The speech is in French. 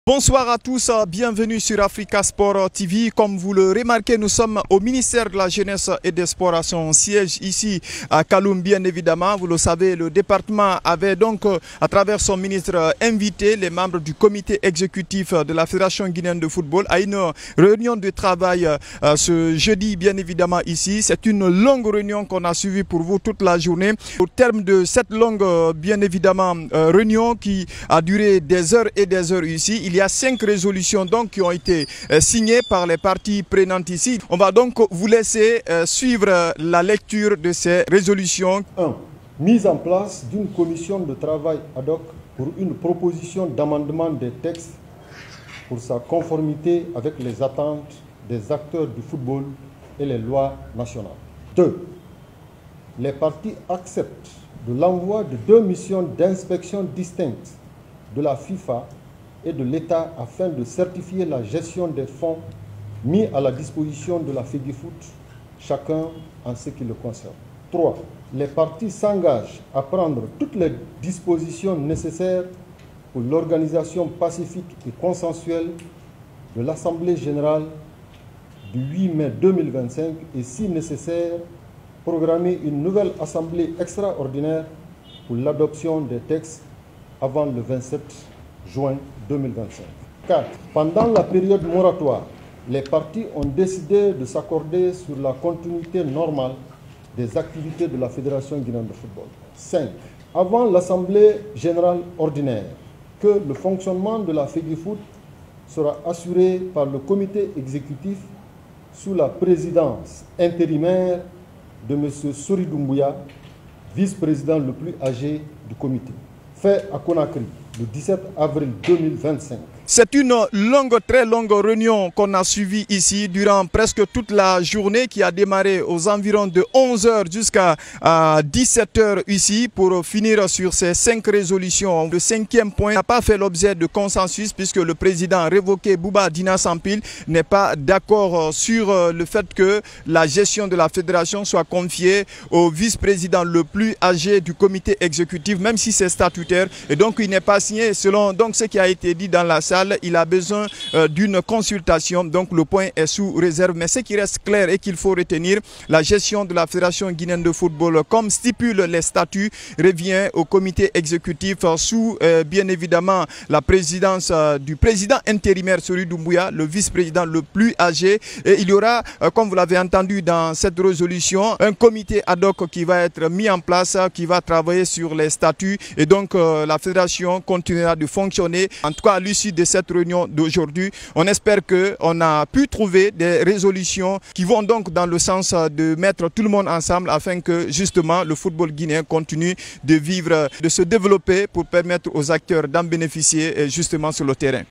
Bonsoir à tous, bienvenue sur Africa Sport TV. Comme vous le remarquez, nous sommes au ministère de la Jeunesse et des Sports à son siège ici à Kaloum, bien évidemment. Vous le savez, le département avait donc, à travers son ministre, invité les membres du comité exécutif de la Fédération guinéenne de football à une réunion de travail ce jeudi, bien évidemment, ici. C'est une longue réunion qu'on a suivie pour vous toute la journée. Au terme de cette longue, bien évidemment, réunion qui a duré des heures et des heures ici, il y a 5 résolutions donc qui ont été signées par les parties prenantes ici. On va donc vous laisser suivre la lecture de ces résolutions. 1. Mise en place d'une commission de travail ad hoc pour une proposition d'amendement des textes pour sa conformité avec les attentes des acteurs du football et les lois nationales. 2. Les parties acceptent de l'envoi de 2 missions d'inspection distinctes de la FIFA et de l'État afin de certifier la gestion des fonds mis à la disposition de la FEGIFOOT, chacun en ce qui le concerne. 3. Les parties s'engagent à prendre toutes les dispositions nécessaires pour l'organisation pacifique et consensuelle de l'Assemblée générale du 8 mai 2025 et, si nécessaire, programmer une nouvelle Assemblée extraordinaire pour l'adoption des textes avant le 27 juin 2025. 4. Pendant la période moratoire, les parties ont décidé de s'accorder sur la continuité normale des activités de la Fédération guinéenne de football. 5. Avant l'Assemblée générale ordinaire, que le fonctionnement de la FEGIFOOT sera assuré par le comité exécutif sous la présidence intérimaire de M. Sori Doumbouya, vice-président le plus âgé du comité. Fait à Conakry, le 17 avril 2025. C'est une longue, très longue réunion qu'on a suivie ici durant presque toute la journée qui a démarré aux environs de 11 h jusqu'à 17 h ici pour finir sur ces 5 résolutions. Le 5e point n'a pas fait l'objet de consensus puisque le président révoqué Bouba Dina Sampil n'est pas d'accord sur le fait que la gestion de la fédération soit confiée au vice-président le plus âgé du comité exécutif, même si c'est statutaire, et donc il n'est pas signé selon donc ce qui a été dit dans la salle. Il a besoin d'une consultation, donc le point est sous réserve. Mais ce qui reste clair et qu'il faut retenir, la gestion de la Fédération guinéenne de football, comme stipulent les statuts, revient au comité exécutif sous bien évidemment la présidence du président intérimaire Sori Doumbouya, le vice-président le plus âgé. Et il y aura, comme vous l'avez entendu dans cette résolution, un comité ad hoc qui va être mis en place, qui va travailler sur les statuts. Et donc la fédération continuera de fonctionner, en tout cas à l'issue de cette réunion d'aujourd'hui. On espère qu'on a pu trouver des résolutions qui vont donc dans le sens de mettre tout le monde ensemble afin que justement le football guinéen continue de vivre, de se développer pour permettre aux acteurs d'en bénéficier justement sur le terrain.